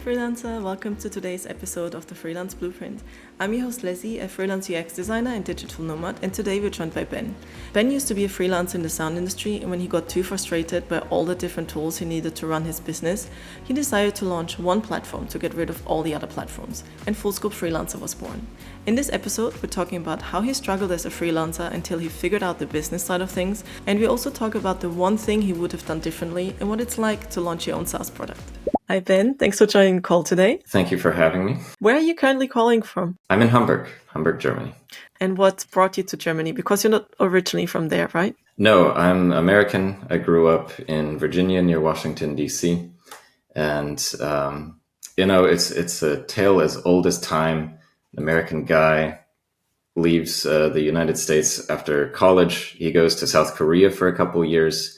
Freelancer, welcome to today's episode of the Freelance Blueprint. I'm your host Leslie, a freelance UX designer and digital nomad, and today we're joined by Ben. Ben used to be a freelancer in the sound industry, and when he got too frustrated by all the different tools he needed to run his business, he decided to launch one platform to get rid of all the other platforms, and Scope Freelancer was born. In this episode, we're talking about how he struggled as a freelancer until he figured out the business side of things, and we also talk about the one thing he would have done differently and what it's like to launch your own SaaS product. Hi Ben, thanks for joining the call today. Thank you for having me. Where are you currently calling from? I'm in Hamburg, Germany. And what brought you to Germany? Because you're not originally from there, right? No, I'm American. I grew up in Virginia near Washington, D.C. And, it's a tale as old as time. An American guy leaves the United States after college. He goes to South Korea for a couple years.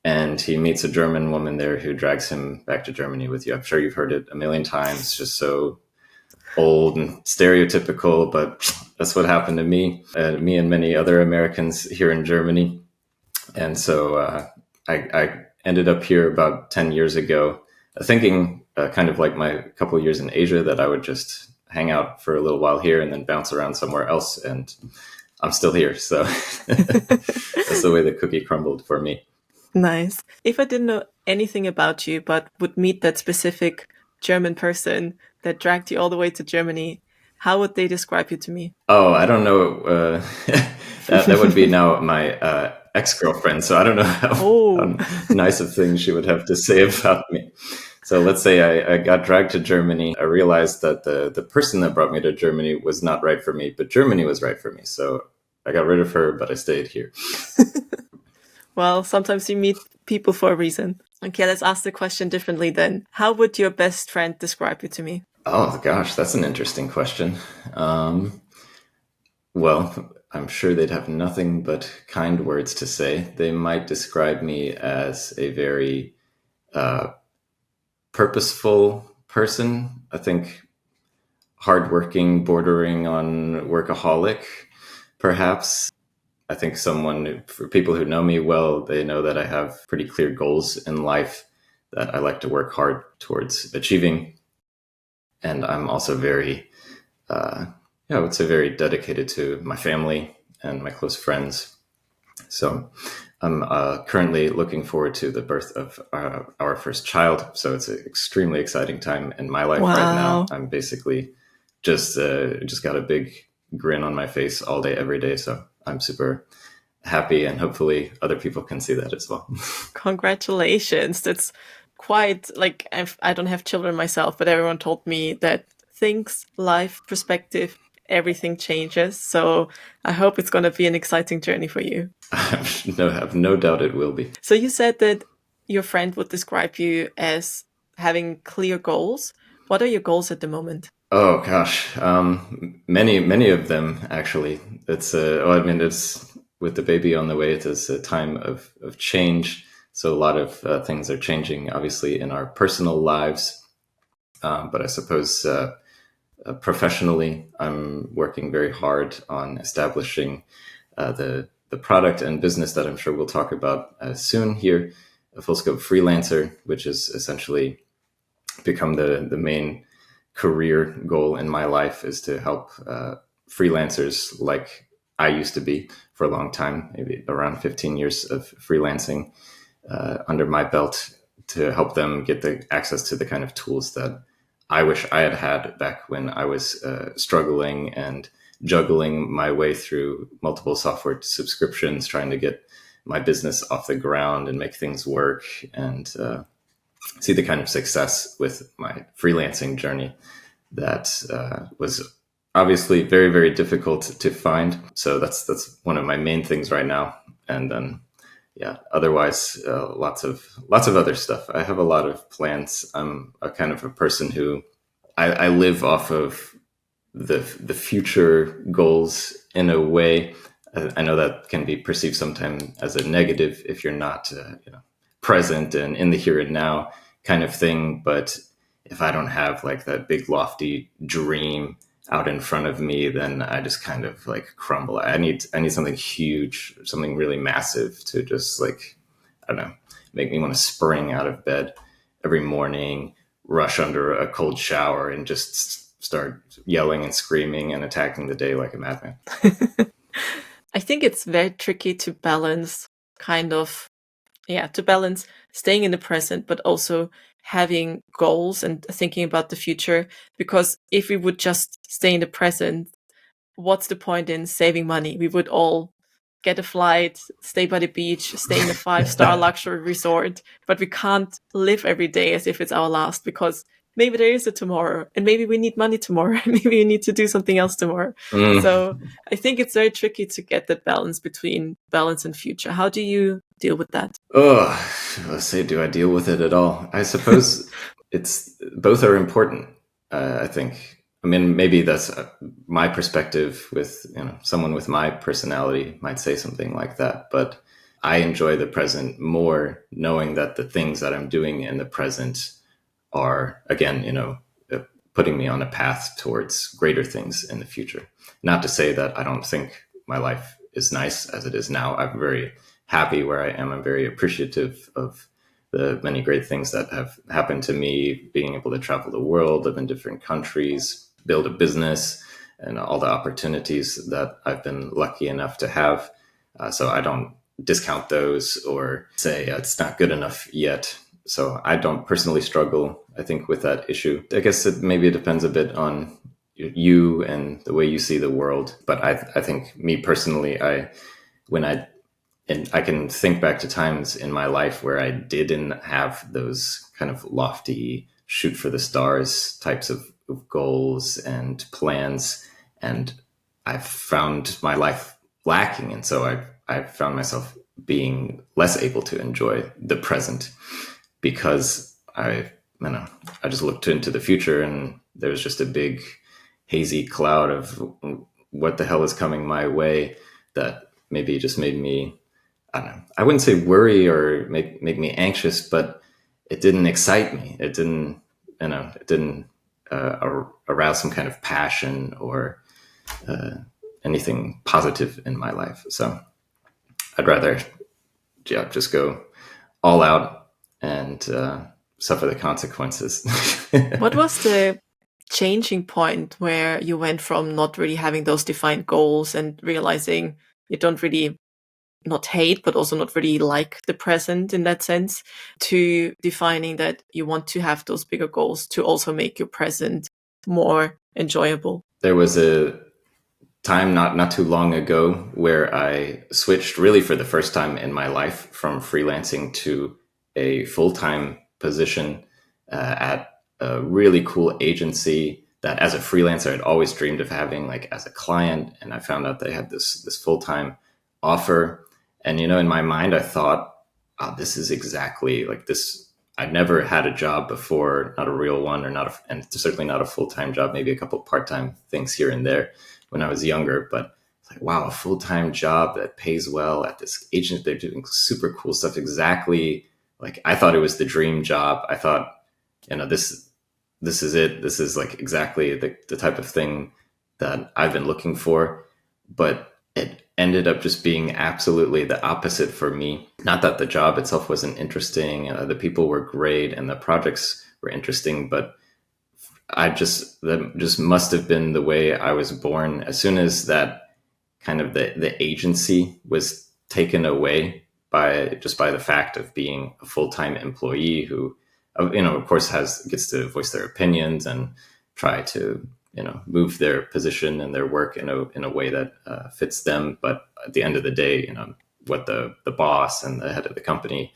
And he meets a German woman there who drags him back to Germany with you. I'm sure you've heard it a million times, just so old and stereotypical, but that's what happened to me and many other Americans here in Germany. And so I ended up here about 10 years ago, thinking kind of like my couple of years in Asia that I would just hang out for a little while here and then bounce around somewhere else. And I'm still here. So that's the way the cookie crumbled for me. Nice. If I didn't know anything about you, but would meet that specific German person that dragged you all the way to Germany, how would they describe you to me? Oh, I don't know. That would be now my ex-girlfriend. So I don't know how nice of things she would have to say about me. So let's say I got dragged to Germany. I realized that the person that brought me to Germany was not right for me, but Germany was right for me. So I got rid of her, but I stayed here. Well, sometimes you meet people for a reason. Okay, let's ask the question differently then. How would your best friend describe you to me? Oh, gosh, that's an interesting question. Well, I'm sure they'd have nothing but kind words to say. They might describe me as a very purposeful person. I think hardworking, bordering on workaholic, perhaps. I think for people who know me well, they know that I have pretty clear goals in life that I like to work hard towards achieving. And I'm also I would say very dedicated to my family and my close friends. So I'm currently looking forward to the birth of our first child. So it's an extremely exciting time in my life right now. I'm basically just got a big grin on my face all day, every day. So I'm super happy, and hopefully other people can see that as well. Congratulations. That's quite I don't have children myself, but everyone told me that things, life, perspective, everything changes. So I hope it's going to be an exciting journey for you. I have no doubt it will be. So you said that your friend would describe you as having clear goals. What are your goals at the moment? Oh gosh, many of them actually. It's with the baby on the way. It is a time of change. So a lot of things are changing, obviously, in our personal lives. But I suppose professionally, I'm working very hard on establishing the product and business that I'm sure we'll talk about soon here, a Scope Freelancer, which is essentially become the main career goal in my life, is to help freelancers like I used to be for a long time, maybe around 15 years of freelancing under my belt, to help them get the access to the kind of tools that I wish I had had back when I was struggling and juggling my way through multiple software subscriptions, trying to get my business off the ground and make things work, and see the kind of success with my freelancing journey that was obviously very, very difficult to find. So that's one of my main things right now. And then, otherwise, lots of other stuff. I have a lot of plans. I'm a kind of a person who I live off of the future goals in a way. I know that can be perceived sometimes as a negative if you're not present and in the here and now kind of thing. But if I don't have like that big lofty dream out in front of me, then I just kind of like crumble. I need something huge, something really massive to just make me want to spring out of bed every morning, rush under a cold shower and just start yelling and screaming and attacking the day like a madman. I think it's very tricky to balance to balance staying in the present, but also having goals and thinking about the future. Because if we would just stay in the present, what's the point in saving money? We would all get a flight, stay by the beach, stay in a 5-star luxury resort, but we can't live every day as if it's our last, because maybe there is a tomorrow and maybe we need money tomorrow. Maybe we need to do something else tomorrow. So I think it's very tricky to get that balance between balance and future. How do you deal with that? Oh, let's say, do I deal with it at all? I suppose it's both are important. I think. I mean, maybe that's my perspective. With someone with my personality might say something like that, but I enjoy the present more, knowing that the things that I'm doing in the present are, again, putting me on a path towards greater things in the future. Not to say that I don't think my life is nice as it is now. I'm very happy where I am. I'm very appreciative of the many great things that have happened to me, being able to travel the world, live in different countries, build a business, and all the opportunities that I've been lucky enough to have. So I don't discount those or say it's not good enough yet. So I don't personally struggle, I think, with that issue. I guess maybe it depends a bit on you and the way you see the world. But I think me personally, I can think back to times in my life where I didn't have those kind of lofty shoot for the stars types of goals and plans. And I found my life lacking. And so I found myself being less able to enjoy the present because I just looked into the future and there was just a big hazy cloud of what the hell is coming my way that maybe just made me, I don't know, I wouldn't say worry or make me anxious, but it didn't excite me. It didn't arouse some kind of passion or anything positive in my life. So I'd rather just go all out and suffer the consequences. What was the changing point where you went from not really having those defined goals and realizing you don't really not hate, but also not really like the present in that sense, to defining that you want to have those bigger goals to also make your present more enjoyable? There was a time not too long ago where I switched really for the first time in my life from freelancing to a full-time position at a really cool agency that as a freelancer I'd always dreamed of having, like, as a client. And I found out they had this full-time offer. And, in my mind, I thought, oh, this is exactly like this. I'd never had a job before, not a real one, and certainly not a full-time job, maybe a couple part-time things here and there when I was younger. But it's like, wow, a full-time job that pays well at this agent. They're doing super cool stuff. Exactly. Like, I thought it was the dream job. I thought, this is it. This is like exactly the type of thing that I've been looking for. But it ended up just being absolutely the opposite for me. Not that the job itself wasn't interesting. The people were great and the projects were interesting, but that just must have been the way I was born. As soon as that kind of the agency was taken away by the fact of being a full-time employee who, of course gets to voice their opinions and try to, move their position and their work in a way that fits them. But at the end of the day, what the boss and the head of the company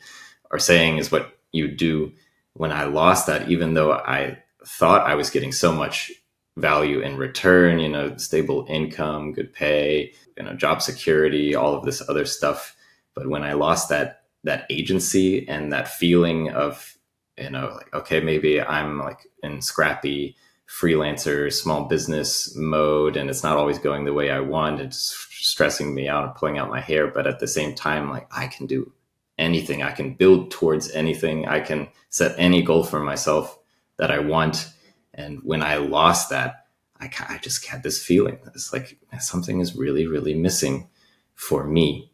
are saying is what you do. When I lost that, even though I thought I was getting so much value in return, stable income, good pay, job security, all of this other stuff. But when I lost that agency and that feeling of, like, okay, maybe I'm like in scrappy freelancer, small business mode, and it's not always going the way I want. It's stressing me out and pulling out my hair. But at the same time, like, I can do anything. I can build towards anything. I can set any goal for myself that I want. And when I lost that, I just had this feeling. It's like something is really, really missing for me.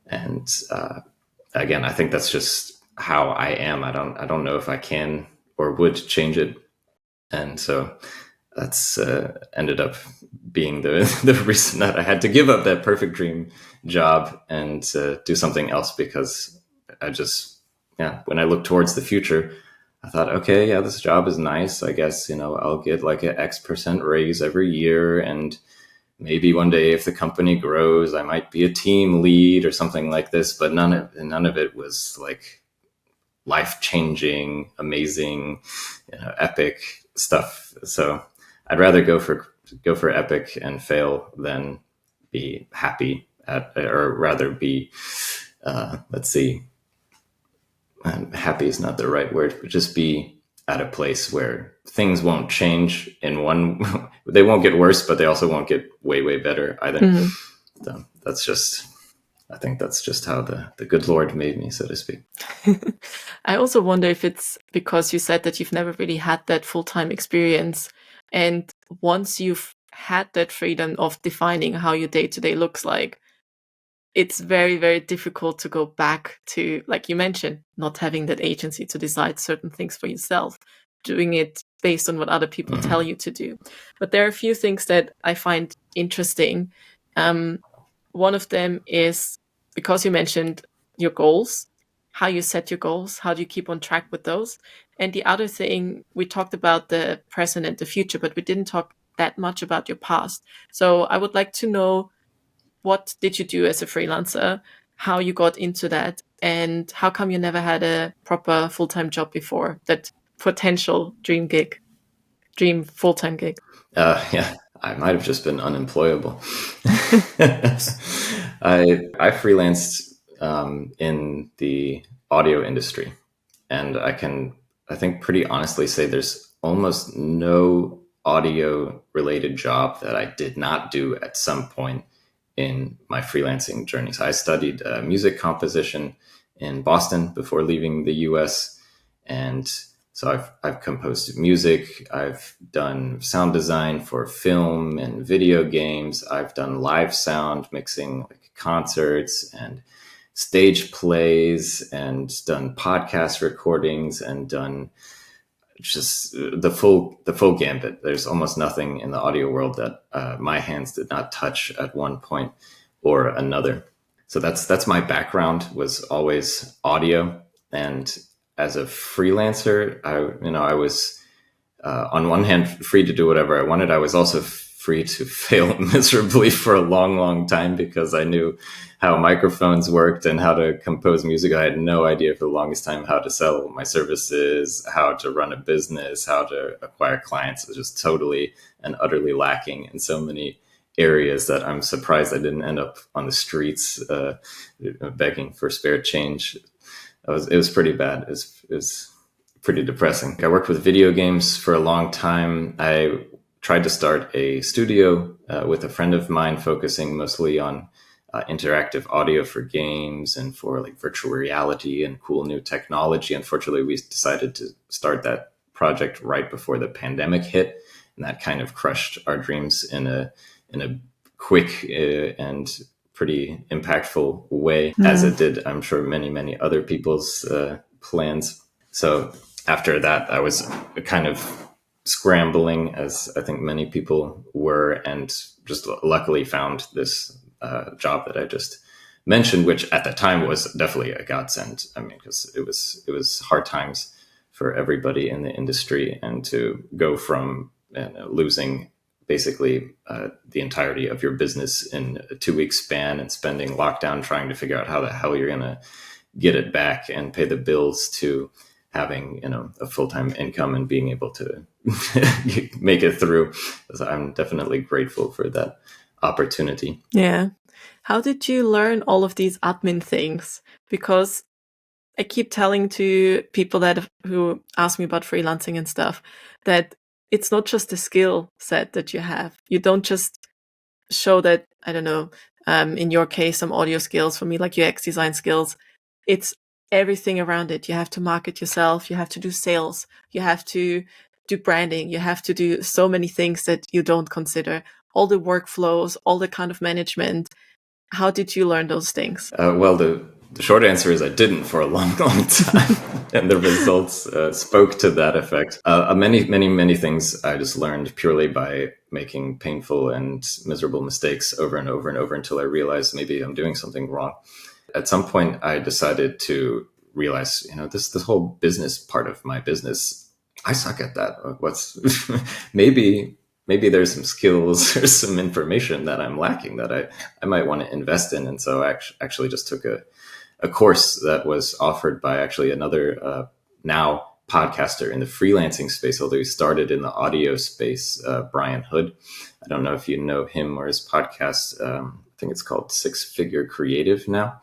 And again, I think that's just how I am. I don't know if I can or would change it. And so that's ended up being the reason that I had to give up that perfect dream job and do something else, because I just, when I look towards the future, I thought, okay, yeah, this job is nice. I guess, I'll get like an X% raise every year. And maybe one day if the company grows, I might be a team lead or something like this. But none of it was like life-changing, amazing, epic stuff. So I'd rather go for epic and fail than be happy at, or rather be, let's see, happy is not the right word, but just be at a place where things won't change in one, they won't get worse, but they also won't get way, way better either. Mm-hmm. So I think that's just how the good Lord made me, so to speak. I also wonder if it's because you said that you've never really had that full-time experience. And once you've had that freedom of defining how your day-to-day looks like, it's very, very difficult to go back to, like you mentioned, not having that agency to decide certain things for yourself, doing it based on what other people mm-hmm. tell you to do. But there are a few things that I find interesting. One of them is, because you mentioned your goals, how you set your goals, how do you keep on track with those? And the other thing, we talked about the present and the future, but we didn't talk that much about your past. So I would like to know, what did you do as a freelancer, how you got into that, and how come you never had a proper full-time job before, that potential dream full-time gig? Yeah, I might have just been unemployable. I freelanced in the audio industry, and I think pretty honestly say there's almost no audio related job that I did not do at some point in my freelancing journey. So I studied music composition in Boston before leaving the US, and so I've composed music, I've done sound design for film and video games, I've done live sound mixing, like concerts and stage plays, and done podcast recordings, and done just the full gambit. There's almost nothing in the audio world that my hands did not touch at one point or another. So that's my background, was always audio. And as a freelancer, I was on one hand free to do whatever I wanted. I was also free to fail miserably for a long, long time, because I knew how microphones worked and how to compose music. I had no idea for the longest time how to sell my services, how to run a business, how to acquire clients. It was just totally and utterly lacking in so many areas that I'm surprised I didn't end up on the streets begging for spare change. It was pretty bad. It was pretty depressing. I worked with video games for a long time. I tried to start a studio with a friend of mine, focusing mostly on interactive audio for games and for like virtual reality and cool new technology. Unfortunately, we decided to start that project right before the pandemic hit, and that kind of crushed our dreams in a quick and pretty impactful way, as it did, I'm sure, many, many other people's plans. So after that, I was kind of scrambling, as I think many people were, and just luckily found this job that I just mentioned, which at the time was definitely a godsend. I mean, because it was hard times for everybody in the industry, and to go from losing basically the entirety of your business in a 2-week span, and spending lockdown trying to figure out how the hell you're going to get it back and pay the bills, to having, a full-time income and being able to make it through. So I'm definitely grateful for that opportunity. Yeah. How did you learn all of these admin things? Because I keep telling to people who ask me about freelancing and stuff, that it's not just a skill set that you have. You don't just show that, I don't know, in your case, some audio skills, for me, like UX design skills. It's everything around it. You have to market yourself. You have to do sales. You have to do branding. You have to do so many things that you don't consider. All the workflows, all the kind of management. How did you learn those things? Well, the The short answer is I didn't for a long, long time. And the results spoke to that effect. Many things I just learned purely by making painful and miserable mistakes over and over and over until I realized maybe I'm doing something wrong. At some point, I decided to realize, this whole business part of my business, I suck at that. What's maybe there's some skills or some information that I'm lacking that I might want to invest in. And so I actually just took a course that was offered by actually another now podcaster in the freelancing space, although he started in the audio space, Brian Hood. I don't know if you know him or his podcast. I think it's called Six Figure Creative now.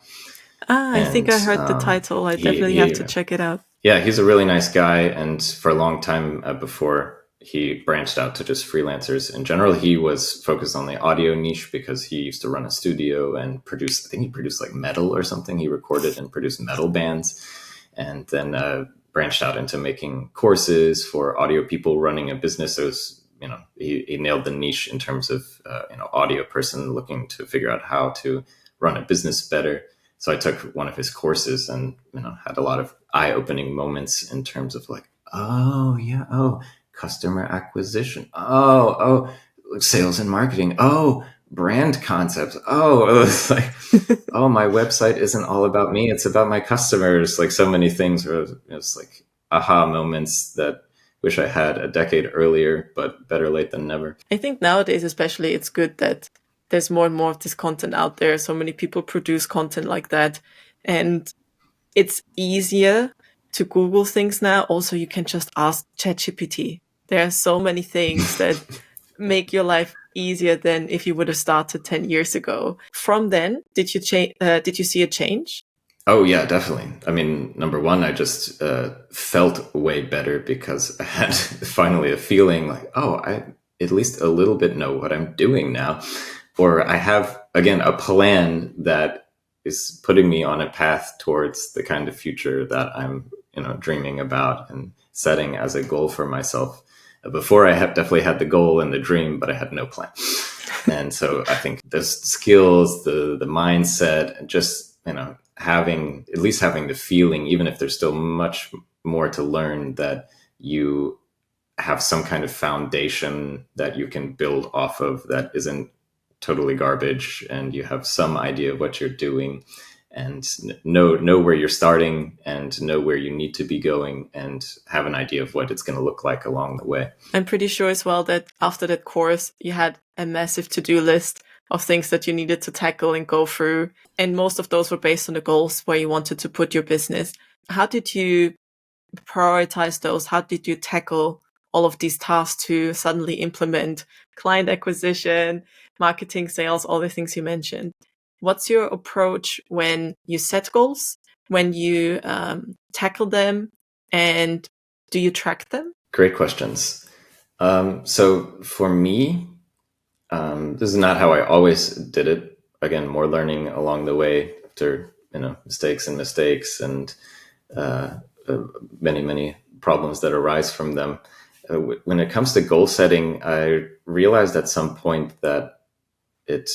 I think I heard the title. I definitely have to check it out. Yeah, he's a really nice guy. And for a long time before he branched out to just freelancers in general, he was focused on the audio niche because he used to run a studio and produce, I think he produced like metal or something. He recorded and produced metal bands, and then branched out into making courses for audio people running a business. So it was, he nailed the niche in terms of, audio person looking to figure out how to run a business better. So I took one of his courses and, had a lot of eye-opening moments in terms of like, customer acquisition. Sales and marketing. Brand concepts. It's like, my website isn't all about me. It's about my customers. Like so many things were just like aha moments that wish I had a decade earlier, but better late than never. I think nowadays, especially, it's good that there's more and more of this content out there. So many people produce content like that. And it's easier to Google things now. Also, you can just ask ChatGPT. There are so many things that make your life easier than if you would have started 10 years ago. From then, did you see a change? Oh, yeah, definitely. I mean, number one, I just felt way better because I had finally a feeling like, I at least a little bit know what I'm doing now. Or I have, again, a plan that is putting me on a path towards the kind of future that I'm, dreaming about and setting as a goal for myself. Before I definitely had the goal and the dream, but I had no plan. And so I think the skills, the mindset, and just, having the feeling, even if there's still much more to learn, that you have some kind of foundation that you can build off of that isn't totally garbage, and you have some idea of what you're doing and know where you're starting and know where you need to be going and have an idea of what it's going to look like along the way. I'm pretty sure as well that after that course, you had a massive to-do list of things that you needed to tackle and go through. And most of those were based on the goals where you wanted to put your business. How did you prioritize those? How did you tackle all of these tasks to suddenly implement client acquisition, marketing, sales, all the things you mentioned? What's your approach when you set goals, when you tackle them, and do you track them? Great questions. So for me, this is not how I always did it. Again, more learning along the way after, mistakes and many problems that arise from them. When it comes to goal setting, I realized at some point that it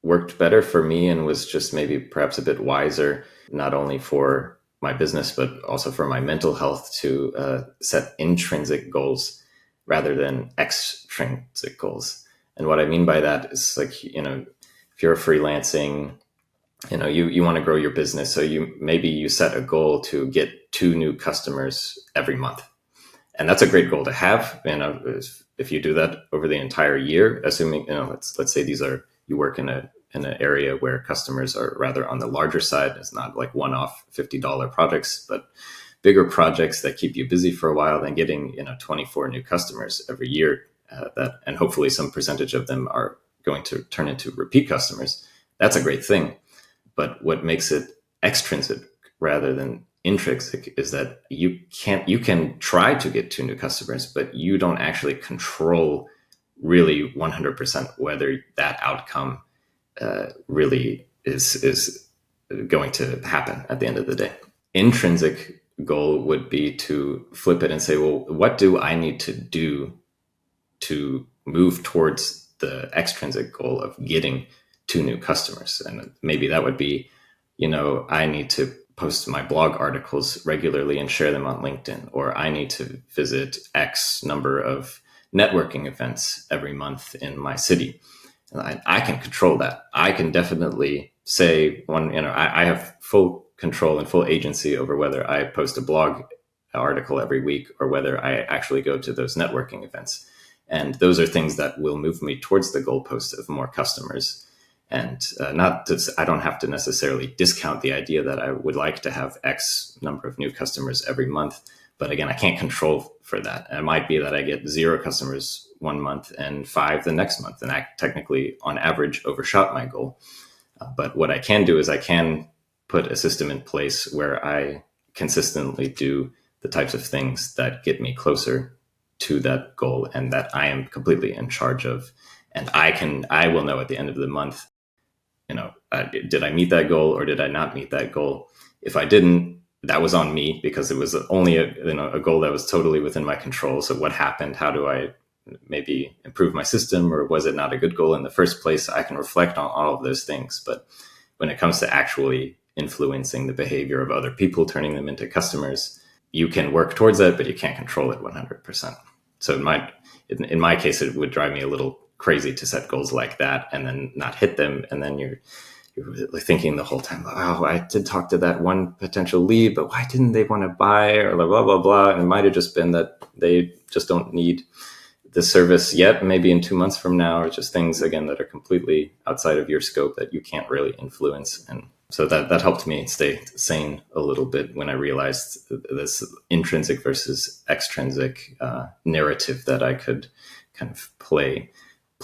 worked better for me and was just maybe perhaps a bit wiser, not only for my business, but also for my mental health, to set intrinsic goals rather than extrinsic goals. And what I mean by that is like, if you're freelancing, you want to grow your business. So you set a goal to get 2 new customers every month. And that's a great goal to have. If you do that over the entire year, assuming, let's say you work in an area where customers are rather on the larger side. It's not like one-off $50 projects, but bigger projects that keep you busy for a while, then getting 24 new customers every year, and hopefully some percentage of them are going to turn into repeat customers. That's a great thing. But what makes it extrinsic rather than intrinsic is that you can try to get 2 new customers, but you don't actually control really 100% whether that outcome really is going to happen at the end of the day. Intrinsic goal would be to flip it and say, well, what do I need to do to move towards the extrinsic goal of getting 2 new customers? And maybe that would be I need to post my blog articles regularly and share them on LinkedIn, or I need to visit X number of networking events every month in my city. And I can control that. I can definitely say I have full control and full agency over whether I post a blog article every week or whether I actually go to those networking events. And those are things that will move me towards the goalpost of more customers. And I don't have to necessarily discount the idea that I would like to have X number of new customers every month. But again, I can't control for that. It might be that I get 0 customers one month and 5 the next month. And I technically, on average, overshot my goal. But what I can do is I can put a system in place where I consistently do the types of things that get me closer to that goal and that I am completely in charge of. And I will know at the end of the month, did I meet that goal or did I not meet that goal? If I didn't, that was on me because it was only a goal that was totally within my control. So what happened? How do I maybe improve my system, or was it not a good goal in the first place? I can reflect on all of those things. But when it comes to actually influencing the behavior of other people, turning them into customers, you can work towards that, but you can't control it 100%. So in my case, it would drive me a little crazy to set goals like that and then not hit them. And then you're thinking the whole time, oh, I did talk to that one potential lead, but why didn't they want to buy, or blah, blah, blah. And it might have just been that they just don't need the service yet, maybe in 2 months from now, or just things, again, that are completely outside of your scope that you can't really influence. And so that helped me stay sane a little bit when I realized this intrinsic versus extrinsic narrative that I could kind of play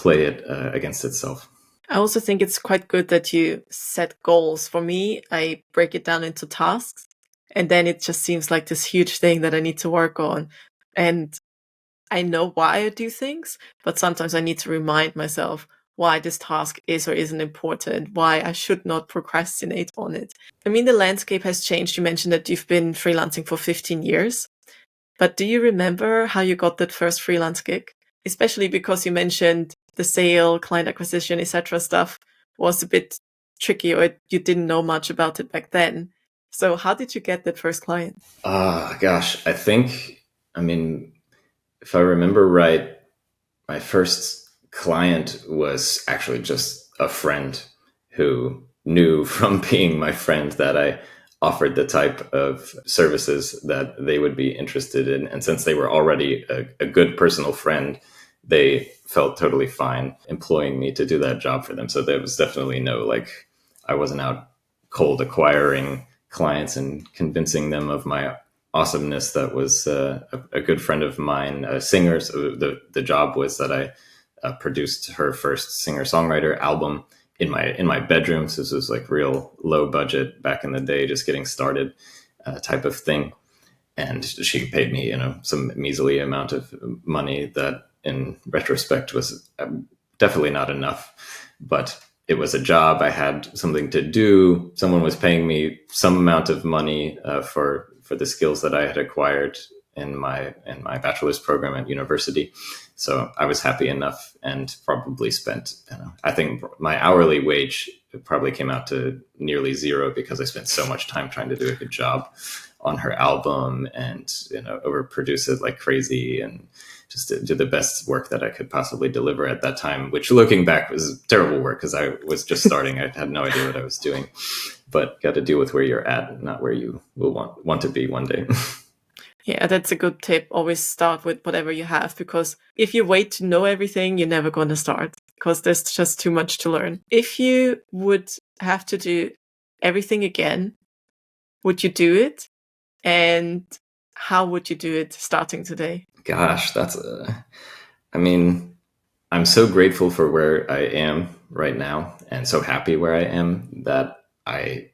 it against itself. I also think it's quite good that you set goals. For me, I break it down into tasks, and then it just seems like this huge thing that I need to work on. And I know why I do things, but sometimes I need to remind myself why this task is or isn't important, why I should not procrastinate on it. I mean, the landscape has changed. You mentioned that you've been freelancing for 15 years, but do you remember how you got that first freelance gig? Especially because you mentioned the sale, client acquisition, etc. stuff was a bit tricky, or you didn't know much about it back then. So how did you get that first client? Gosh, if I remember right, my first client was actually just a friend who knew from being my friend that I offered the type of services that they would be interested in. And since they were already a good personal friend, they felt totally fine employing me to do that job for them. So there was definitely I wasn't out cold acquiring clients and convincing them of my awesomeness. That was a good friend of mine, a singer. So the job was that I produced her first singer-songwriter album in my bedroom. So this was real low budget back in the day, just getting started type of thing. And she paid me, some measly amount of money that in retrospect was definitely not enough, but it was a job. I had something to do. Someone was paying me some amount of money for the skills that I had acquired in my bachelor's program at university. So I was happy enough, and probably spent, I think my hourly wage probably came out to nearly 0 because I spent so much time trying to do a good job on her album and, overproduce it like crazy and just to do the best work that I could possibly deliver at that time, which looking back was terrible work because I was just starting. I had no idea what I was doing, but got to deal with where you're at, not where you will want to be one day. Yeah, that's a good tip. Always start with whatever you have, because if you wait to know everything, you're never going to start because there's just too much to learn. If you would have to do everything again, would you do it? And how would you do it starting today? Gosh, I'm so grateful for where I am right now and so happy where I am that I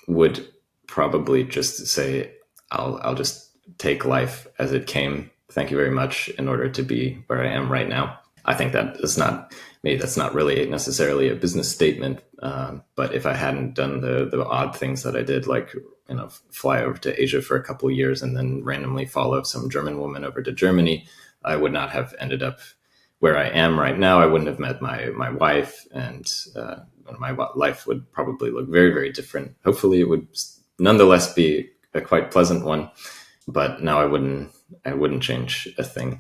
would probably just say, I'll just take life as it came. Thank you very much, in order to be where I am right now. I think that is maybe that's not really necessarily a business statement. But if I hadn't done the odd things that I did, like, fly over to Asia for a couple of years and then randomly follow some German woman over to Germany, I would not have ended up where I am right now. I wouldn't have met my wife and my life would probably look very, very different. Hopefully it would nonetheless be a quite pleasant one, but no, I wouldn't change a thing.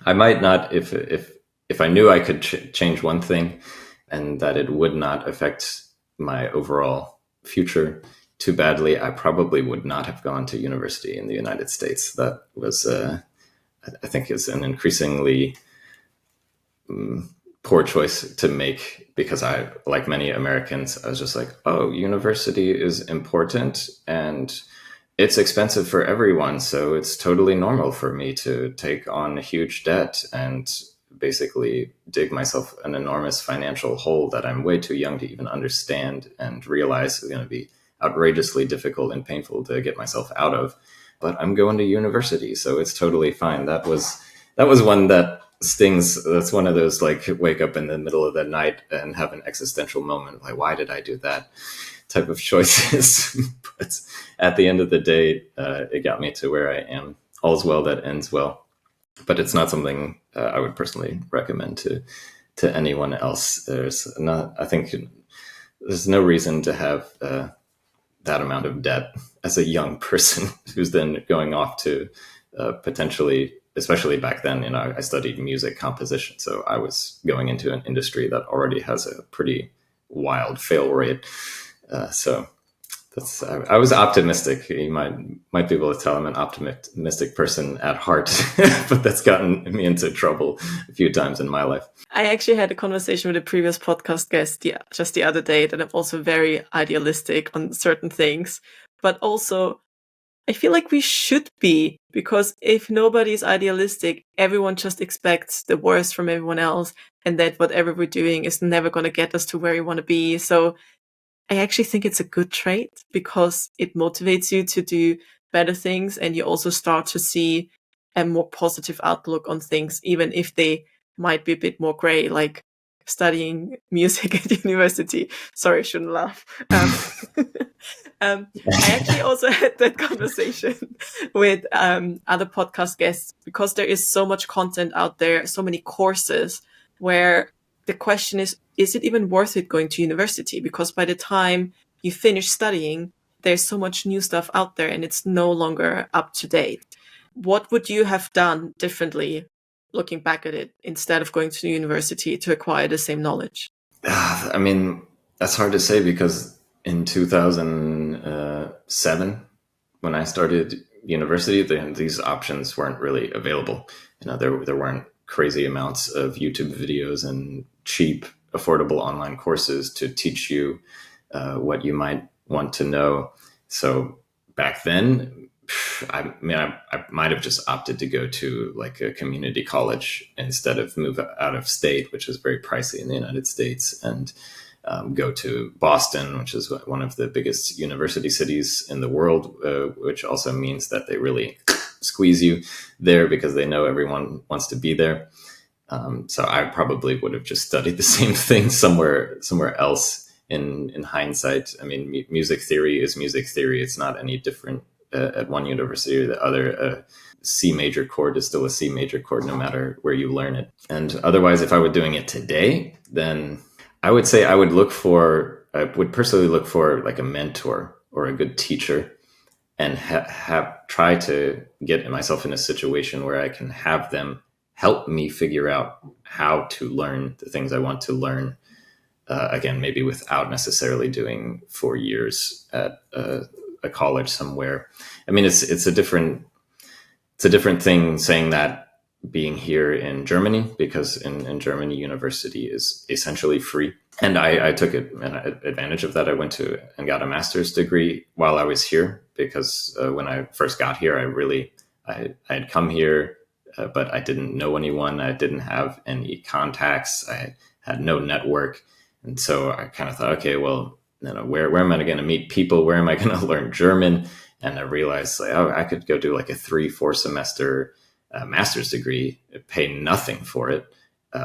I might not, if I knew I could change one thing and that it would not affect my overall future too badly, I probably would not have gone to university in the United States. That was, I think, is an increasingly poor choice to make, because I, like many Americans, I was just like, oh, university is important and it's expensive for everyone. So it's totally normal for me to take on a huge debt and basically dig myself an enormous financial hole that I'm way too young to even understand and realize is going to be outrageously difficult and painful to get myself out of. But I'm going to university, so it's totally fine. That was one that stings. That's one of those, like, wake up in the middle of the night and have an existential moment, like, why did I do that type of choices? But at the end of the day, it got me to where I am. All's well that ends well. But it's not something I would personally recommend to anyone else. I think there's no reason to have that amount of debt as a young person who's then going off to potentially, especially back then, I studied music composition. So I was going into an industry that already has a pretty wild fail rate. So I was optimistic. You might be able to tell I'm an optimistic person at heart, but that's gotten me into trouble a few times in my life. I actually had a conversation with a previous podcast guest just the other day that I'm also very idealistic on certain things, but also I feel like we should be, because if nobody's idealistic, everyone just expects the worst from everyone else, and that whatever we're doing is never going to get us to where we want to be. So I actually think it's a good trait because it motivates you to do better things, and you also start to see a more positive outlook on things, even if they might be a bit more gray, like studying music at university. Sorry, I shouldn't laugh. I actually also had that conversation with other podcast guests, because there is so much content out there, so many courses, where the question is it even worth it going to university? Because by the time you finish studying, there's so much new stuff out there and it's no longer up to date. What would you have done differently looking back at it, instead of going to university to acquire the same knowledge? I mean, that's hard to say, because in 2007, when I started university, these options weren't really available. There weren't crazy amounts of YouTube videos and cheap, affordable online courses to teach you what you might want to know. So back then, I might have just opted to go to like a community college instead of move out of state, which is very pricey in the United States, and go to Boston, which is one of the biggest university cities in the world, which also means that they really squeeze you there because they know everyone wants to be there. So I probably would have just studied the same thing somewhere else. In hindsight, I mean, music theory is music theory. It's not any different at one university or the other. C major chord is still a C major chord, no matter where you learn it. And otherwise, if I were doing it today, then I would say I would personally look for like a mentor or a good teacher, and try to get myself in a situation where I can have them help me figure out how to learn the things I want to learn. Again, maybe without necessarily doing 4 years at a college somewhere. I mean, it's a different thing saying that being here in Germany, because in Germany, university is essentially free. And I took advantage of that. I went to and got a master's degree while I was here, because when I first got here, I had come here, but I didn't know anyone. I didn't have any contacts. I had no network. And so I kind of thought, okay, well, where am I going to meet people? Where am I going to learn German? And I realized, like, I could go do like a 3-4 semester master's degree, pay nothing for it,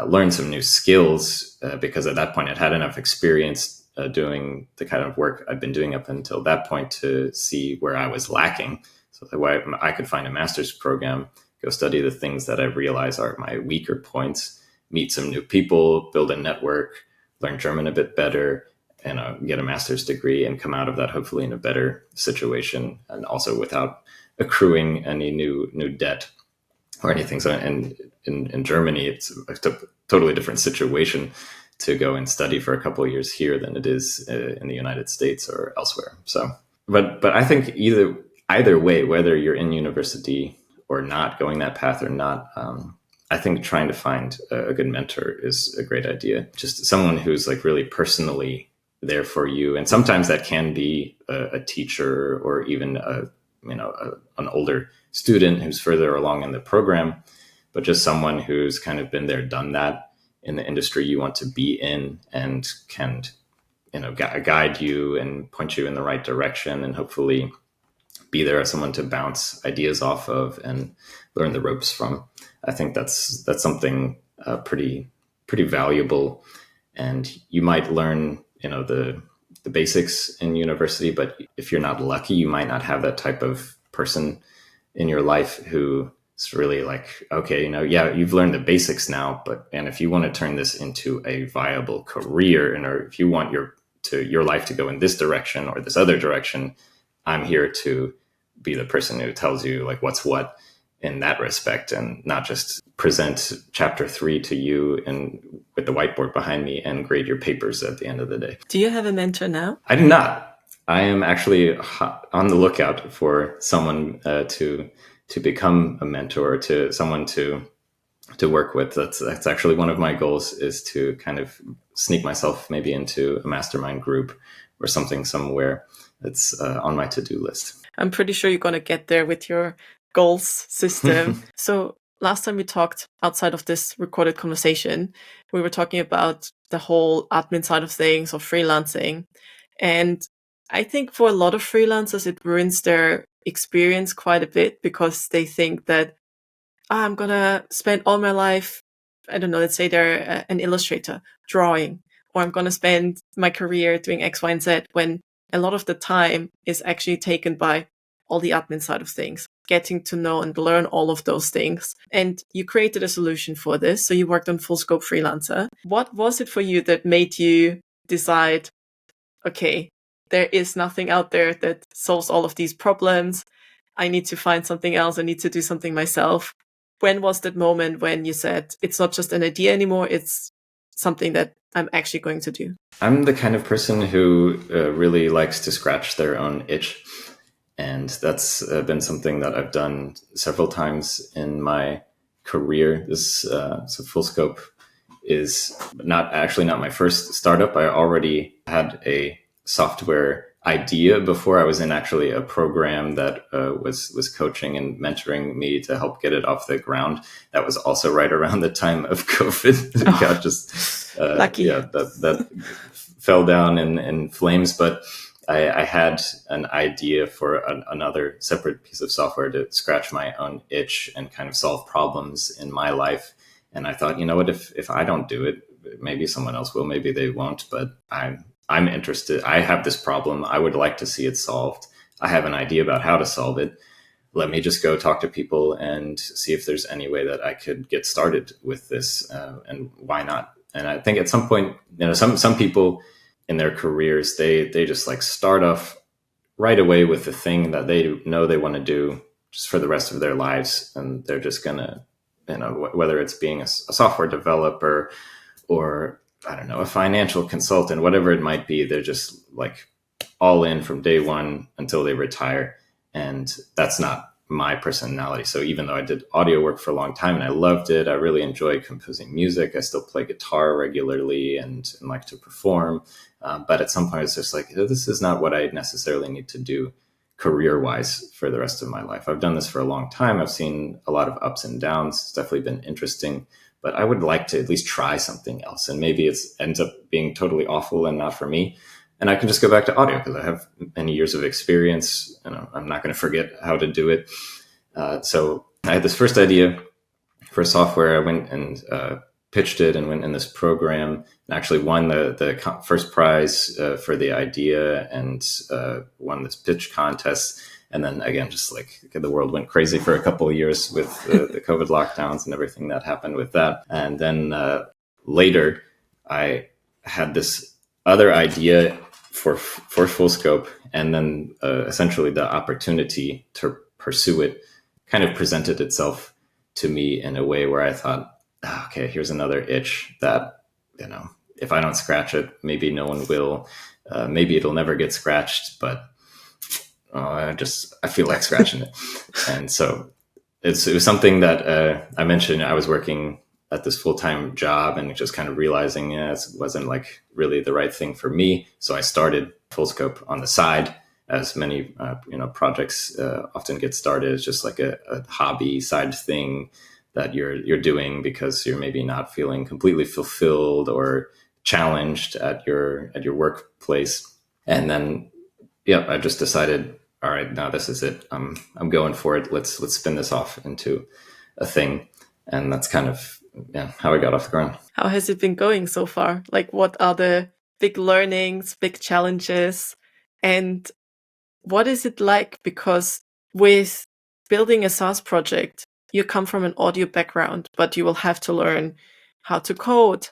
learn some new skills, because at that point I'd had enough experience doing the kind of work I'd been doing up until that point to see where I was lacking. So that I could find a master's program, go study the things that I realize are my weaker points, meet some new people, build a network, learn German a bit better, get a master's degree and come out of that hopefully in a better situation, and also without accruing any new debt or anything. So in Germany, it's a totally different situation to go and study for a couple of years here than it is in the United States or elsewhere. So, but I think either way, whether you're in university or not, going that path or not, I think trying to find a good mentor is a great idea. Just someone who's like really personally there for you, and sometimes that can be a teacher or even an older student who's further along in the program, but just someone who's kind of been there, done that in the industry you want to be in, and can guide you and point you in the right direction, and hopefully be there as someone to bounce ideas off of and learn the ropes from. I think that's something pretty valuable. And you might learn the basics in university, but if you're not lucky, you might not have that type of person in your life who is really like, okay, you've learned the basics now, and if you want to turn this into a viable career, or if you want your life to go in this direction or this other direction, I'm here to be the person who tells you like what's what in that respect, and not just present chapter 3 to you and with the whiteboard behind me and grade your papers at the end of the day. Do you have a mentor now? I do not. I am actually on the lookout for someone to become a mentor, to someone to work with. That's actually one of my goals, is to kind of sneak myself maybe into a mastermind group or something somewhere. That's on my to-do list. I'm pretty sure you're going to get there with your goals system. So last time we talked outside of this recorded conversation, we were talking about the whole admin side of things, or freelancing. And I think for a lot of freelancers, it ruins their experience quite a bit, because they think that I'm going to spend all my life, I don't know, let's say they're an illustrator, drawing, or I'm going to spend my career doing X, Y, and Z, when a lot of the time is actually taken by all the admin side of things, getting to know and learn all of those things. And you created a solution for this. So you worked on Full Scope Freelancer. What was it for you that made you decide, okay, there is nothing out there that solves all of these problems. I need to find something else. I need to do something myself. When was that moment when you said, it's not just an idea anymore, it's something that I'm actually going to do? I'm the kind of person who really likes to scratch their own itch. And that's been something that I've done several times in my career. So Full Scope is not my first startup. I already had a software idea before. I was in actually a program that was coaching and mentoring me to help get it off the ground. That was also right around the time of COVID. Got just lucky. Yeah, that fell down in flames. But I had an idea for another separate piece of software to scratch my own itch and kind of solve problems in my life. And I thought, what, if I don't do it, maybe someone else will, maybe they won't, but I'm interested. I have this problem. I would like to see it solved. I have an idea about how to solve it. Let me just go talk to people and see if there's any way that I could get started with this, and why not? And I think at some point, some people in their careers, they just like start off right away with the thing that they know they want to do just for the rest of their lives. And they're just going to, whether it's being a software developer or, I don't know, a financial consultant, whatever it might be, they're just like all in from day one until they retire. And that's not my personality. So even though I did audio work for a long time and I loved it, I really enjoy composing music. I still play guitar regularly and like to perform. But at some point it's just like, this is not what I necessarily need to do career-wise for the rest of my life. I've done this for a long time. I've seen a lot of ups and downs. It's definitely been interesting, but I would like to at least try something else. And maybe it ends up being totally awful and not for me. And I can just go back to audio because I have many years of experience. I'm not going to forget how to do it. So I had this first idea for software. I went and pitched it and went in this program and actually won the first prize for the idea and won this pitch contest. And then again, just like the world went crazy for a couple of years with the COVID lockdowns and everything that happened with that. And then later, I had this other idea for Full Scope, and then essentially the opportunity to pursue it kind of presented itself to me in a way where I thought, okay, here's another itch that, if I don't scratch it, maybe no one will. Maybe it'll never get scratched, but I feel like scratching it. And so it was something that I mentioned. I was working at this full-time job and just kind of realizing it wasn't like really the right thing for me. So I started Full Scope on the side, as many projects often get started as just like a hobby side thing that you're doing because you're maybe not feeling completely fulfilled or challenged at your workplace. And then I just decided, all right, now this is it. I'm going for it. Let's spin this off into a thing. And that's kind of how I got off the ground. How has it been going so far? Like, what are the big learnings, big challenges, and what is it like? Because with building a Saas project, you come from an audio background, but you will have to learn how to code,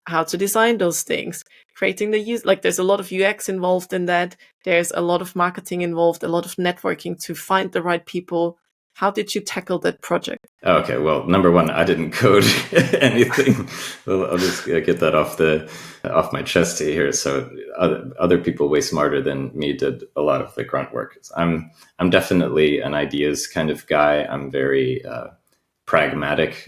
how to design those things, creating the use. Like, there's a lot of UX involved in that. There's a lot of marketing involved, a lot of networking to find the right people. How did you tackle that project? Okay, well, number one, I didn't code anything. Well, I'll just get that off my chest here. So other people way smarter than me did a lot of the grunt work. I'm definitely an ideas kind of guy. I'm very pragmatic.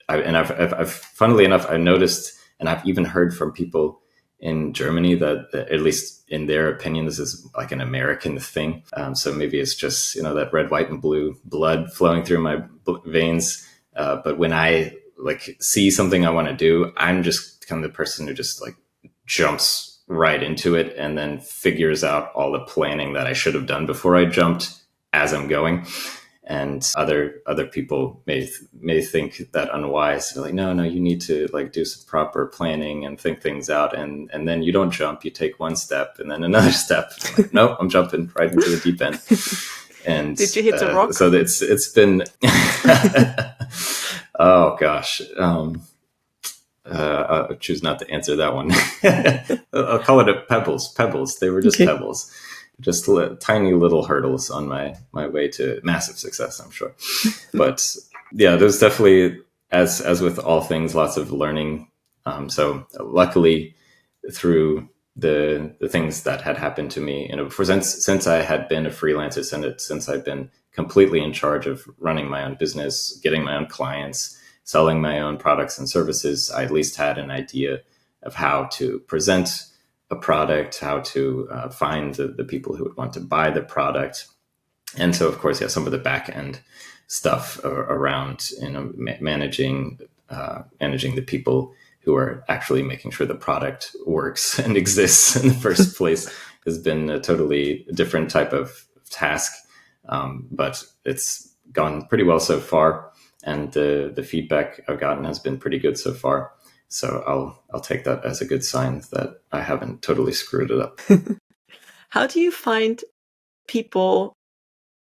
I've funnily enough, I noticed, and I've even heard from people in Germany that at least in their opinion, this is like an American thing. So maybe it's just, that red, white, and blue blood flowing through my veins. But when I like see something I want to do, I'm just kind of the person who just like jumps right into it and then figures out all the planning that I should have done before I jumped as I'm going. And other people may think that unwise. They're like, no, you need to like do some proper planning and think things out. And then you don't jump, you take one step and then another step. Like, nope, I'm jumping right into the deep end. And did you hit a rock? So it's been, oh gosh. I'll choose not to answer that one. I'll call it pebbles. They were just pebbles. Just tiny little hurdles on my way to massive success, I'm sure. But yeah, there's definitely, as with all things, lots of learning. So luckily, through the things that had happened to me, since I had been a freelancer, since I'd been completely in charge of running my own business, getting my own clients, selling my own products and services, I at least had an idea of how to present a product, how to find the people who would want to buy the product. And so, of course, some of the back end stuff around, managing the people who are actually making sure the product works and exists in the first place has been a totally different type of task. But it's gone pretty well so far. And the feedback I've gotten has been pretty good so far. So I'll take that as a good sign that I haven't totally screwed it up. How do you find people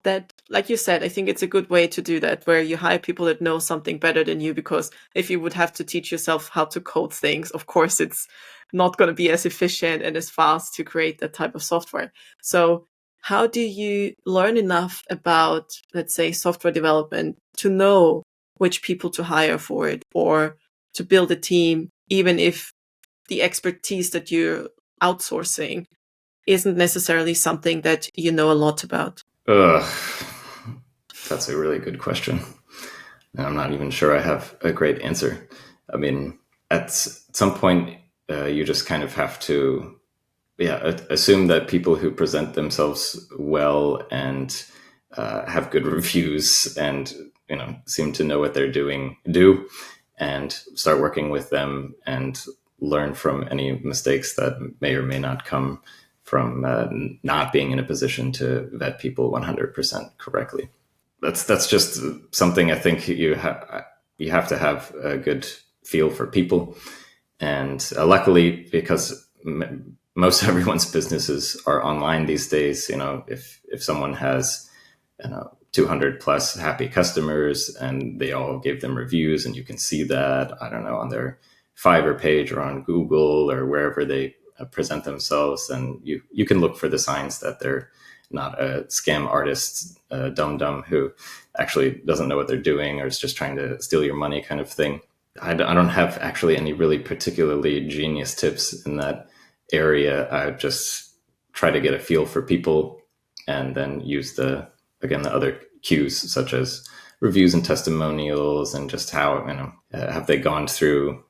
that, like you said, I think it's a good way to do that, where you hire people that know something better than you, because if you would have to teach yourself how to code things, of course, it's not going to be as efficient and as fast to create that type of software. So how do you learn enough about, let's say, software development to know which people to hire for it, or to build a team, even if the expertise that you're outsourcing isn't necessarily something that you know a lot about? That's a really good question. And I'm not even sure I have a great answer. I mean, at some point, you just kind of have to assume that people who present themselves well and have good reviews and seem to know what they're doing do, and start working with them and learn from any mistakes that may or may not come from not being in a position to vet people 100% correctly. That's just something I think you have to have a good feel for people. And luckily, because most everyone's businesses are online these days, if someone has 200 plus happy customers and they all gave them reviews, and you can see that, I don't know, on their Fiverr page or on Google or wherever they present themselves, and you can look for the signs that they're not a scam artist, dumb who actually doesn't know what they're doing or is just trying to steal your money kind of thing. I don't have actually any really particularly genius tips in that area. I just try to get a feel for people and then use the other cues such as reviews and testimonials and just how, have they gone through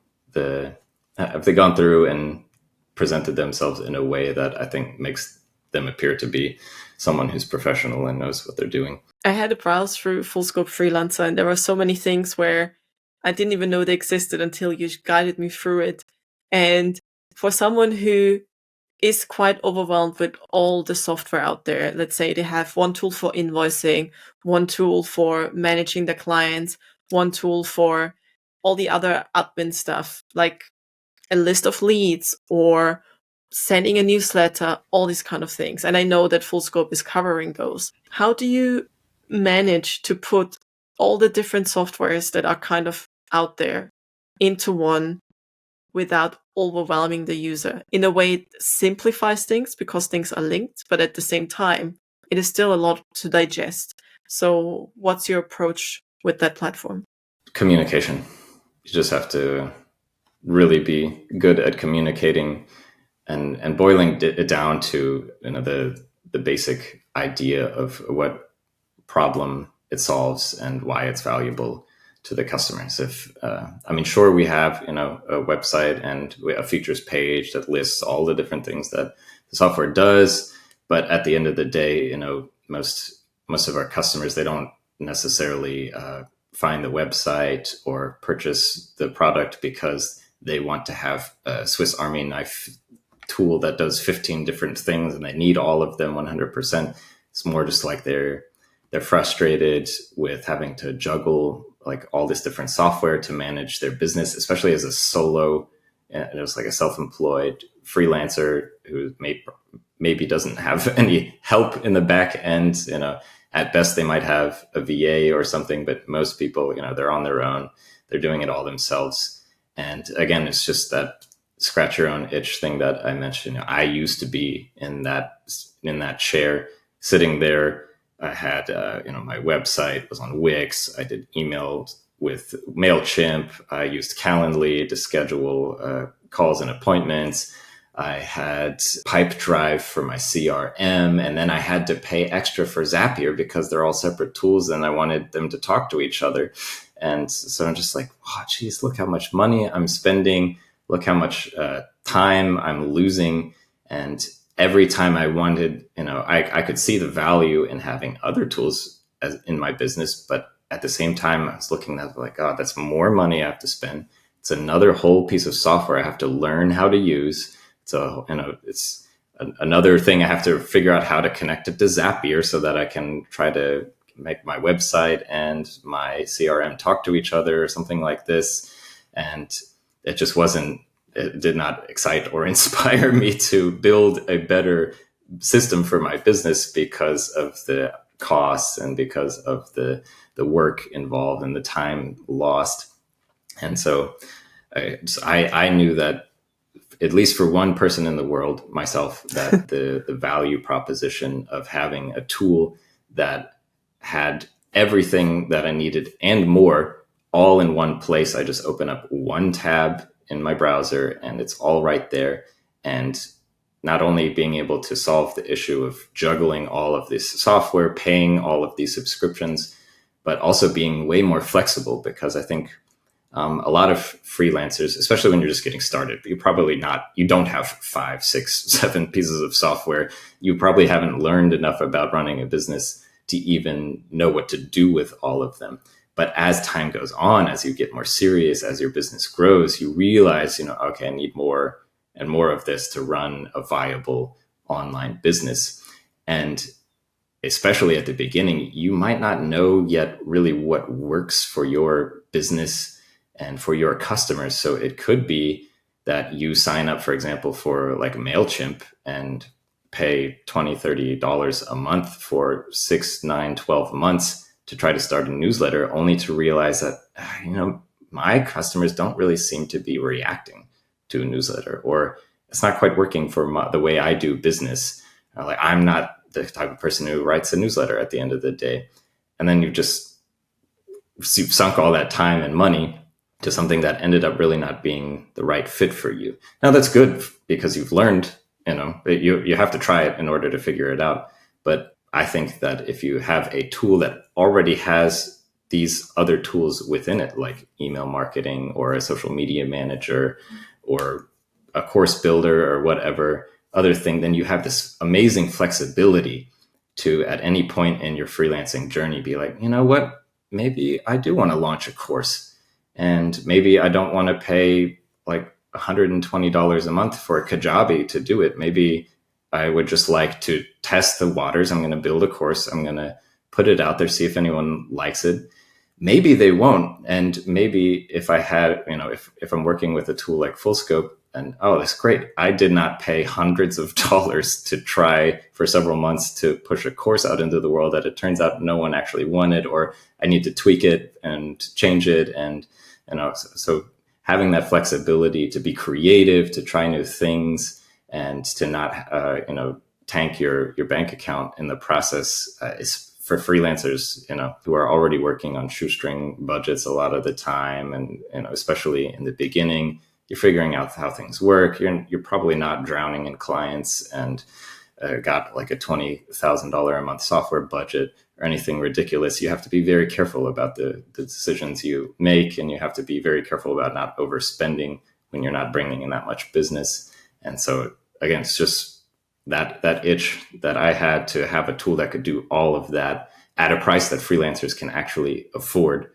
and presented themselves in a way that I think makes them appear to be someone who's professional and knows what they're doing. I had a browse through Full Scope Freelancer, and there were so many things where I didn't even know they existed until you guided me through it. And for someone who is quite overwhelmed with all the software out there, let's say they have one tool for invoicing, one tool for managing the clients, one tool for all the other admin stuff, like a list of leads or sending a newsletter, all these kind of things. And I know that Full Scope is covering those. How do you manage to put all the different softwares that are kind of out there into one without overwhelming the user? In a way, it simplifies things because things are linked, but at the same time, it is still a lot to digest. So what's your approach with that platform? Communication. You just have to really be good at communicating and boiling it down to the basic idea of what problem it solves and why it's valuable to the customers. Sure, we have a website and a features page that lists all the different things that the software does, but at the end of the day, most of our customers, they don't necessarily find the website or purchase the product because they want to have a Swiss Army knife tool that does 15 different things and they need all of them 100%. It's more just like they're frustrated with having to juggle like all this different software to manage their business, especially as a solo, it was like a self-employed freelancer who maybe doesn't have any help in the back end. At best they might have a VA or something, but most people, they're on their own. They're doing it all themselves. And again, it's just that scratch your own itch thing that I mentioned. I used to be in that chair sitting there. I had, my website was on Wix. I did emails with MailChimp. I used Calendly to schedule calls and appointments. I had Pipedrive for my CRM, and then I had to pay extra for Zapier because they're all separate tools and I wanted them to talk to each other. And so I'm just like, oh, geez, look how much money I'm spending. Look how much time I'm losing. And every time I wanted, I could see the value in having other tools in my business. But at the same time, I was looking at like, oh, that's more money I have to spend. It's another whole piece of software I have to learn how to use. So, it's another thing I have to figure out how to connect it to Zapier so that I can try to make my website and my CRM talk to each other or something like this. And it did not excite or inspire me to build a better system for my business because of the costs and because of the work involved and the time lost. And so I knew that, at least for one person in the world, myself, that the value proposition of having a tool that had everything that I needed and more all in one place. I just open up one tab in my browser and it's all right there. And not only being able to solve the issue of juggling all of this software, paying all of these subscriptions, but also being way more flexible, because I think a lot of freelancers, especially when you're just getting started, you don't have 5, 6, 7 pieces of software. You probably haven't learned enough about running a business to even know what to do with all of them. But as time goes on, as you get more serious, as your business grows, you realize, okay, I need more and more of this to run a viable online business. And especially at the beginning, you might not know yet really what works for your business and for your customers. So it could be that you sign up, for example, for like MailChimp and pay $20, $30 a month for 6, 9, 12 months to try to start a newsletter, only to realize that, my customers don't really seem to be reacting to a newsletter, or it's not quite working for the way I do business. Like, I'm not the type of person who writes a newsletter at the end of the day. And then you've sunk all that time and money to something that ended up really not being the right fit for you. Now, that's good because you've learned, you have to try it in order to figure it out. But I think that if you have a tool that already has these other tools within it, like email marketing or a social media manager or a course builder or whatever other thing, then you have this amazing flexibility to, at any point in your freelancing journey, be like, you know what, maybe I do want to launch a course, and maybe I don't want to pay like $120 a month for a Kajabi to do it. Maybe I would just like to test the waters. I'm going to build a course. I'm going to put it out there, see if anyone likes it. Maybe they won't. And maybe if I had, if I'm working with a tool like Fullscope, and oh, that's great, I did not pay hundreds of dollars to try for several months to push a course out into the world that it turns out no one actually wanted, or I need to tweak it and change it. And, so having that flexibility to be creative, to try new things, and to not, tank your bank account in the process is for freelancers, who are already working on shoestring budgets a lot of the time. And, especially in the beginning, you're figuring out how things work. You're probably not drowning in clients and got like a $20,000 a month software budget or anything ridiculous. You have to be very careful about the decisions you make, and you have to be very careful about not overspending when you're not bringing in that much business. And so again, it's just that itch that I had to have a tool that could do all of that at a price that freelancers can actually afford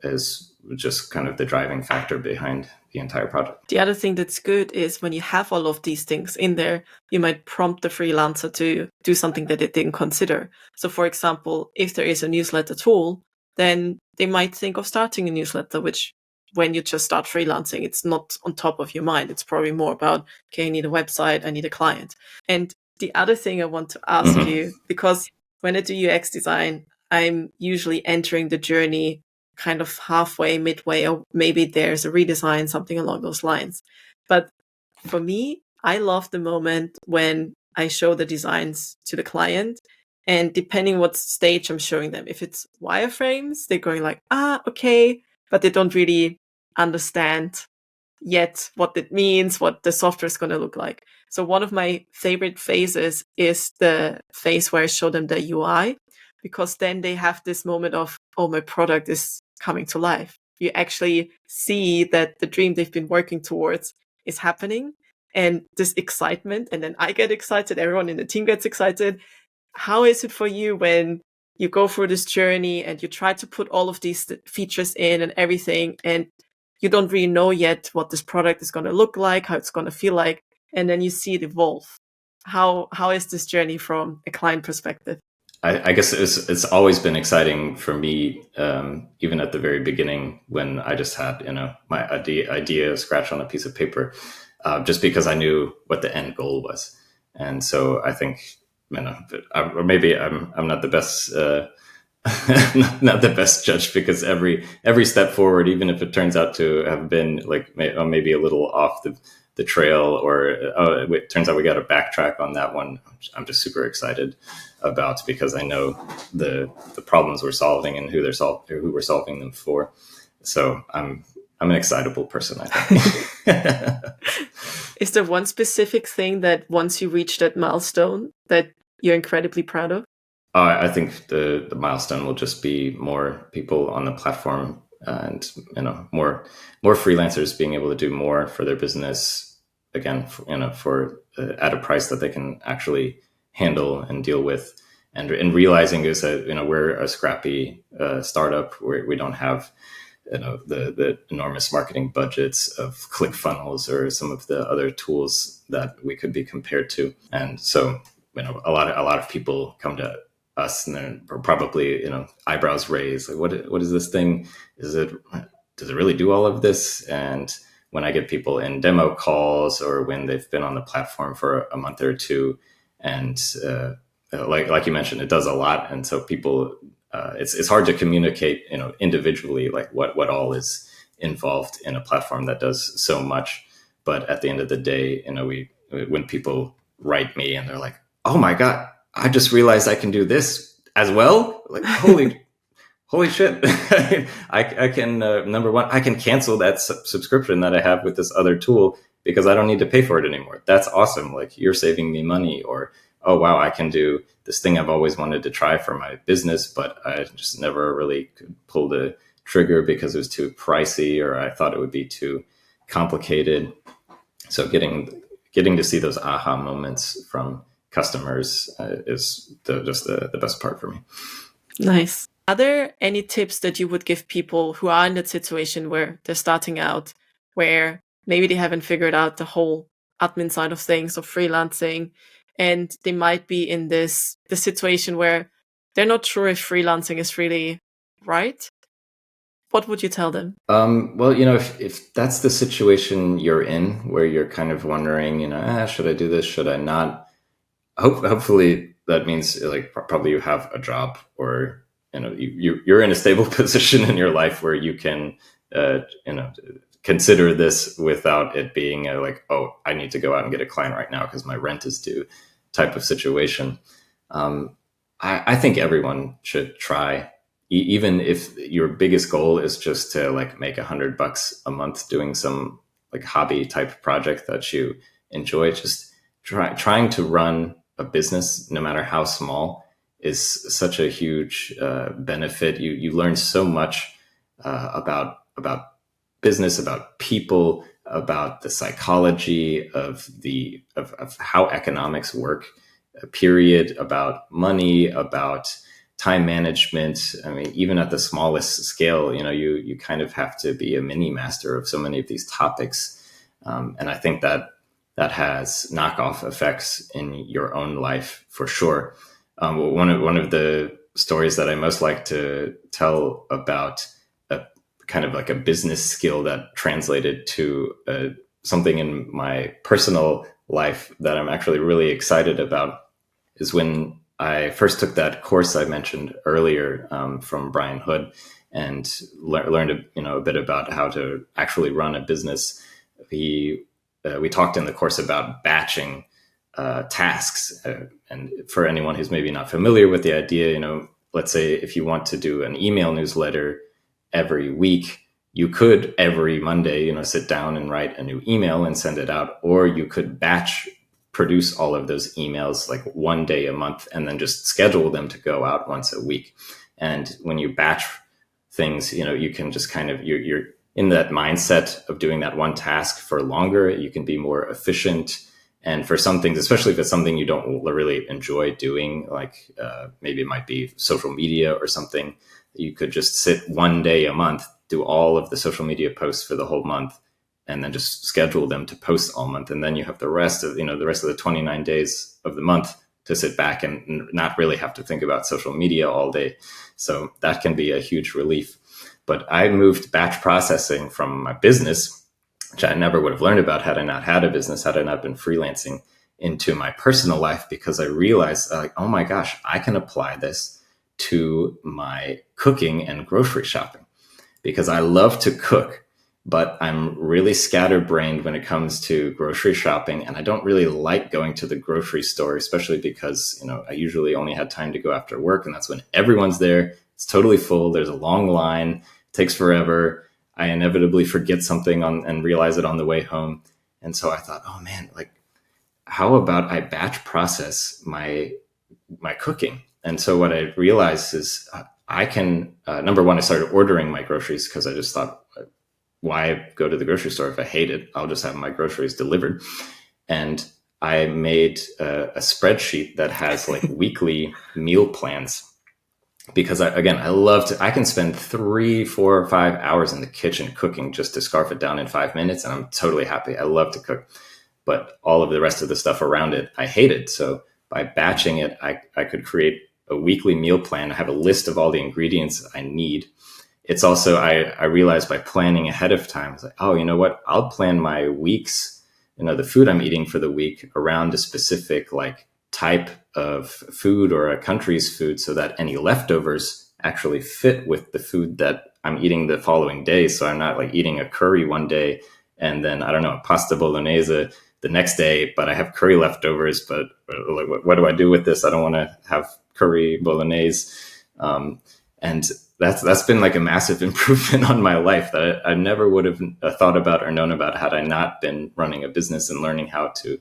is just kind of the driving factor behind the entire project. The other thing that's good is when you have all of these things in there, you might prompt the freelancer to do something that they didn't consider. So for example, if there is a newsletter tool, then they might think of starting a newsletter, which when you just start freelancing, it's not on top of your mind. It's probably more about, okay, I need a website, I need a client. And the other thing I want to ask you, because when I do UX design, I'm usually entering the journey kind of halfway, midway, or maybe there's a redesign, something along those lines. But for me, I love the moment when I show the designs to the client, and depending what stage I'm showing them, if it's wireframes, they're going like, okay, but they don't really understand yet what it means, what the software is going to look like. So one of my favorite phases is the phase where I show them the UI, because then they have this moment of, oh, my product is coming to life. You actually see that the dream they've been working towards is happening, and this excitement, and then I get excited, everyone in the team gets excited. How is it for you when you go through this journey and you try to put all of these features in and everything, and you don't really know yet what this product is going to look like, how it's going to feel like, and then you see it evolve? How is this journey from a client perspective? I guess it's always been exciting for me, even at the very beginning when I just had, my idea scratched on a piece of paper, just because I knew what the end goal was. And so I think, or maybe I'm not the best, not the best judge, because every step forward, even if it turns out to have been like maybe a little off the trail, or it turns out we got to backtrack on that one, I'm just super excited about, because I know the problems we're solving and who we're solving them for. So I'm an excitable person, I think. Is there one specific thing that once you reach that milestone that you're incredibly proud of? I think the milestone will just be more people on the platform, and more freelancers being able to do more for their business, again, for at a price that they can actually handle and deal with, and realizing is that we're a scrappy startup where we don't have the enormous marketing budgets of ClickFunnels or some of the other tools that we could be compared to. And so a lot of people come to us and they're probably eyebrows raised, like, what is this thing? Does it really do all of this? And when I get people in demo calls, or when they've been on the platform for a month or two, and like you mentioned, it does a lot. And so people, it's hard to communicate individually, like what all is involved in a platform that does so much. But at the end of the day, when people write me and they're like, "Oh my God, I just realized I can do this as well." Like, holy shit. I can, number one, I can cancel that subscription that I have with this other tool because I don't need to pay for it anymore. That's awesome. Like, you're saving me money. Or, oh, wow, I can do this thing I've always wanted to try for my business, but I just never really could pull the trigger because it was too pricey, or I thought it would be too complicated. So getting to see those aha moments from customers is just the best part for me. Nice. Are there any tips that you would give people who are in that situation where they're starting out, where maybe they haven't figured out the whole admin side of things of freelancing, and they might be in the situation where they're not sure if freelancing is really right? What would you tell them? Well, if that's the situation you're in, where you're kind of wondering, should I do this? Should I not? Hopefully that means like probably you have a job, or you're in a stable position in your life where you can consider this without it being like, oh, I need to go out and get a client right now because my rent is due type of situation. I think everyone should try, even if your biggest goal is just to like make $100 a month doing some like hobby type project that you enjoy. Just trying to run a business, no matter how small, is such a huge benefit. You learn so much about business, about people, about the psychology of how economics work, period, about money, about time management. I mean, even at the smallest scale, you kind of have to be a mini master of so many of these topics. And I think that has knockoff effects in your own life for sure. One of the stories that I most like to tell about a kind of like a business skill that translated to something in my personal life that I'm actually really excited about is when I first took that course I mentioned earlier from Brian Hood, and learned a bit about how to actually run a business. We talked in the course about batching tasks. And for anyone who's maybe not familiar with the idea, let's say if you want to do an email newsletter every week, you could every Monday, sit down and write a new email and send it out, or you could batch produce all of those emails like one day a month and then just schedule them to go out once a week. And when you batch things, you can just kind of, you're in that mindset of doing that one task for longer. You can be more efficient. And for some things, especially if it's something you don't really enjoy doing, like maybe it might be social media or something, you could just sit one day a month, do all of the social media posts for the whole month, and then just schedule them to post all month. And then you have the rest of the 29 days of the month to sit back and not really have to think about social media all day. So that can be a huge relief. But I moved batch processing from my business, which I never would have learned about had I not had a business, had I not been freelancing, into my personal life, because I realized, like, oh my gosh, I can apply this to my cooking and grocery shopping, because I love to cook, but I'm really scatterbrained when it comes to grocery shopping. And I don't really like going to the grocery store, especially because, I usually only had time to go after work, and that's when everyone's there. It's totally full. There's a long line. It takes forever. I inevitably forget something and realize it on the way home. And so I thought, oh man, like, how about I batch process my cooking? And so what I realized is I can, number one, I started ordering my groceries, because I just thought, why go to the grocery store if I hate it? I'll just have my groceries delivered. And I made a spreadsheet that has like weekly meal plans, because I can spend 3, 4, 5 hours in the kitchen cooking just to scarf it down in 5 minutes, and I'm totally happy. I love to cook, but all of the rest of the stuff around it, I hated. So by batching it, I could create a weekly meal plan. I have a list of all the ingredients I need. It's also, I realized by planning ahead of time, it's like, oh, you know what? I'll plan my weeks, the food I'm eating for the week around a specific like type of food or a country's food, so that any leftovers actually fit with the food that I'm eating the following day. So I'm not like eating a curry one day and then, I don't know, pasta bolognese the next day, but I have curry leftovers. But like, what do I do with this? I don't want to have curry bolognese. And that's been like a massive improvement on my life that I never would have thought about or known about had I not been running a business and learning how to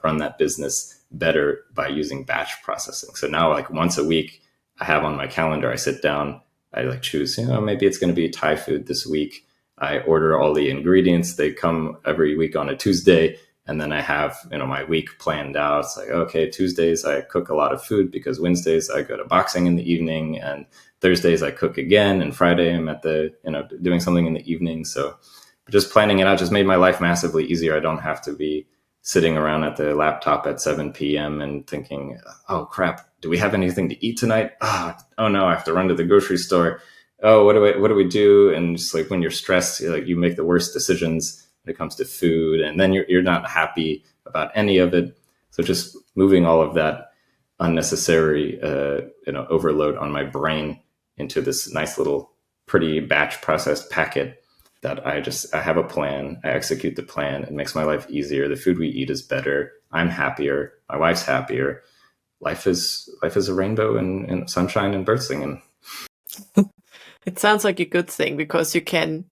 run that business better by using batch processing. So now, like once a week, I have on my calendar, I sit down, I like choose, maybe it's going to be Thai food this week. I order all the ingredients. They come every week on a Tuesday. And then I have, my week planned out. It's like, okay, Tuesdays I cook a lot of food because Wednesdays I go to boxing in the evening, and Thursdays I cook again, and Friday I'm at the, doing something in the evening. So just planning it out just made my life massively easier. I don't have to be sitting around at the laptop at 7 p.m. and thinking, oh crap, do we have anything to eat tonight? Oh no, I have to run to the grocery store. Oh, what do we do? And just like when you're stressed, you make the worst decisions when it comes to food, and then you're not happy about any of it. So just moving all of that unnecessary overload on my brain into this nice little pretty batch processed packet that I have a plan, I execute the plan, it makes my life easier. The food we eat is better. I'm happier. My wife's happier. Life is a rainbow and sunshine and bird singing. It sounds like a good thing because you can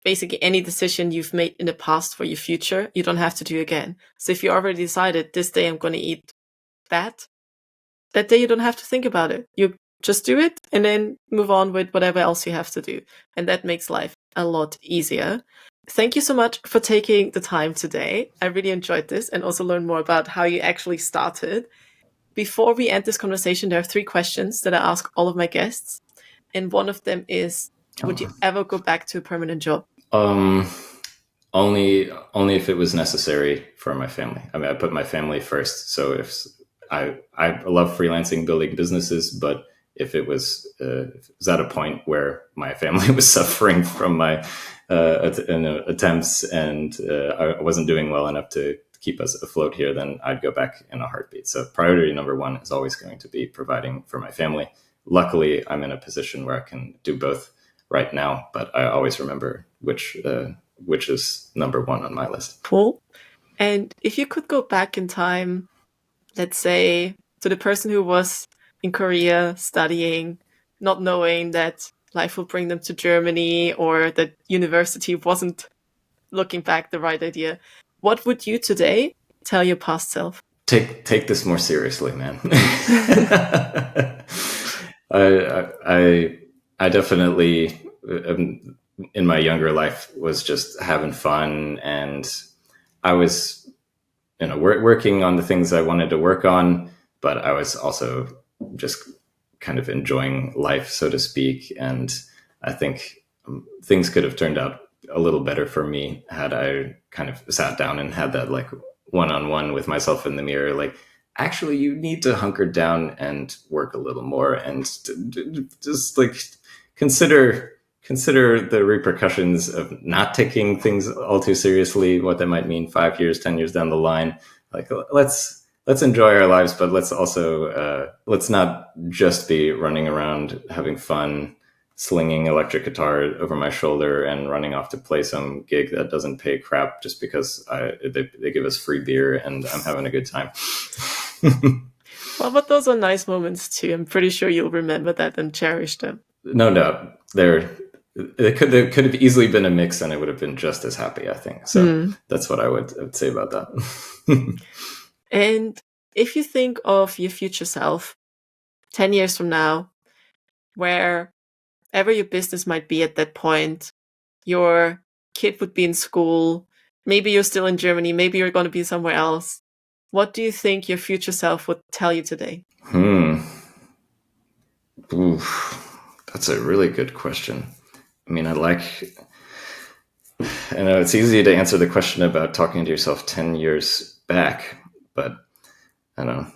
basically any decision you've made in the past for your future, you don't have to do again. So if you already decided this day I'm going to eat that day you don't have to think about it. You just do it and then move on with whatever else you have to do. And that makes life a lot easier. Thank you so much for taking the time today. I really enjoyed this and also learned more about how you actually started. Before we end this conversation, there are 3 questions that I ask all of my guests. And one of them is, would you ever go back to a permanent job? Only if it was necessary for my family. I mean, I put my family first. So if I love freelancing, building businesses, but if it was at a point where my family was suffering from my attempts and I wasn't doing well enough to keep us afloat here, then I'd go back in a heartbeat. So priority number 1 is always going to be providing for my family. Luckily, I'm in a position where I can do both right now, but I always remember which is number 1 on my list. Cool. And if you could go back in time, let's say to the person who was in Korea studying, not knowing that life will bring them to Germany or that university wasn't, looking back, the right idea, what would you today tell your past self? Take this more seriously, man. I definitely in my younger life was just having fun, and I was working on the things I wanted to work on, but I was also just kind of enjoying life, so to speak. And I think things could have turned out a little better for me had I kind of sat down and had that like one-on-one with myself in the mirror, like, actually, you need to hunker down and work a little more and just like consider the repercussions of not taking things all too seriously, what that might mean 5 years, 10 years down the line. Like, let's enjoy our lives, but let's also, let's not just be running around having fun, slinging electric guitar over my shoulder and running off to play some gig that doesn't pay crap just because they give us free beer and I'm having a good time. Well, but those are nice moments too. I'm pretty sure you'll remember that and cherish them. No doubt. There could have easily been a mix and I would have been just as happy, I think. So that's what I would say about that. And if you think of your future self 10 years from now, wherever your business might be at that point, your kid would be in school, maybe you're still in Germany, maybe you're going to be somewhere else. What do you think your future self would tell you today? Oof, that's a really good question. I mean, I know it's easy to answer the question about talking to yourself 10 years back, but I don't know,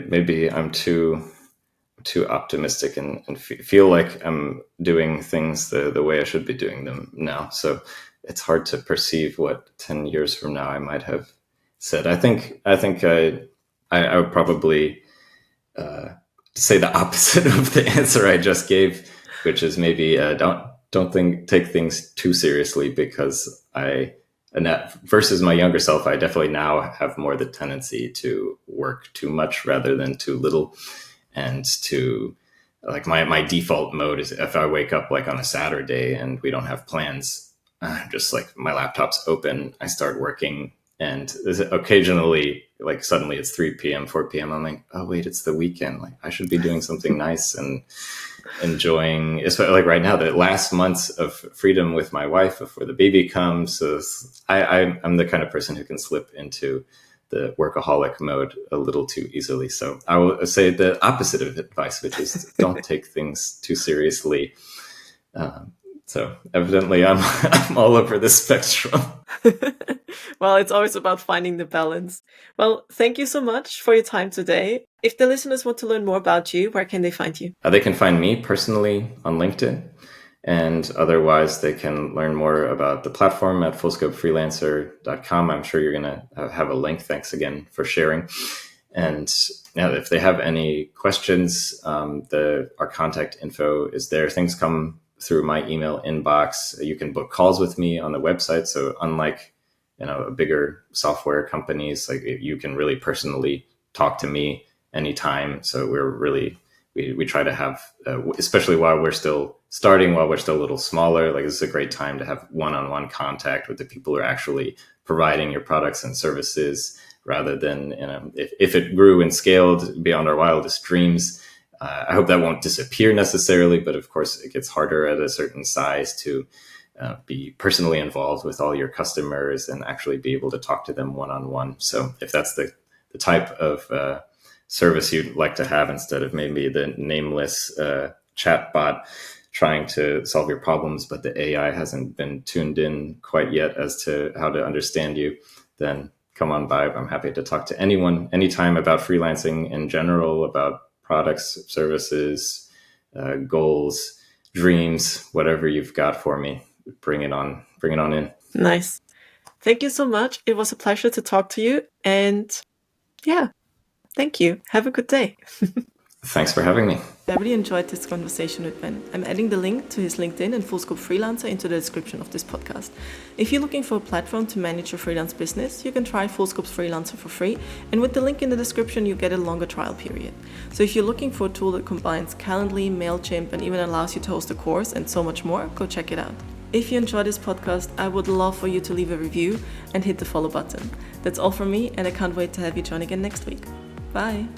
maybe I'm too optimistic and feel like I'm doing things the way I should be doing them now. So it's hard to perceive what 10 years from now I might have said. I think I would probably say the opposite of the answer I just gave, which is maybe take things too seriously, because versus my younger self, I definitely now have more the tendency to work too much rather than too little. And to like my default mode is, if I wake up like on a Saturday and we don't have plans, just like my laptop's open, I start working, and occasionally like suddenly it's 3 p.m., 4 p.m. I'm like, oh wait, it's the weekend. Like I should be doing something nice and enjoying, especially like right now, the last months of freedom with my wife before the baby comes. So I'm the kind of person who can slip into the workaholic mode a little too easily. So I will say the opposite of advice, which is don't take things too seriously. So evidently I'm all over the spectrum. Well, it's always about finding the balance. Well, thank you so much for your time today. If the listeners want to learn more about you, where can they find you? They can find me personally on LinkedIn, and otherwise they can learn more about the platform at fullscopefreelancer.com. I'm sure you're going to have a link. Thanks again for sharing. And now, if they have any questions, our contact info is there. Things come through my email inbox. You can book calls with me on the website. So unlike bigger software companies, like you can really personally talk to me anytime. So we try to have, especially while we're still starting, while we're still a little smaller, like this is a great time to have one-on-one contact with the people who are actually providing your products and services, rather than, if it grew and scaled beyond our wildest dreams. I hope that won't disappear necessarily, but of course it gets harder at a certain size to be personally involved with all your customers and actually be able to talk to them one-on-one. So if that's the type of service you'd like to have, instead of maybe the nameless chat bot trying to solve your problems, but the AI hasn't been tuned in quite yet as to how to understand you, then come on by. I'm happy to talk to anyone, anytime, about freelancing in general, about products, services, goals, dreams, whatever you've got for me. Bring it on in. Nice. Thank you so much. It was a pleasure to talk to you. And yeah, thank you. Have a good day. Thanks for having me. I really enjoyed this conversation with Ben. I'm adding the link to his LinkedIn and Full Scope Freelancer into the description of this podcast. If you're looking for a platform to manage your freelance business, you can try Full Scope's Freelancer for free, and with the link in the description, you get a longer trial period. So if you're looking for a tool that combines Calendly, MailChimp, and even allows you to host a course and so much more, go check it out. If you enjoyed this podcast, I would love for you to leave a review and hit the follow button. That's all from me, and I can't wait to have you join again next week. Bye!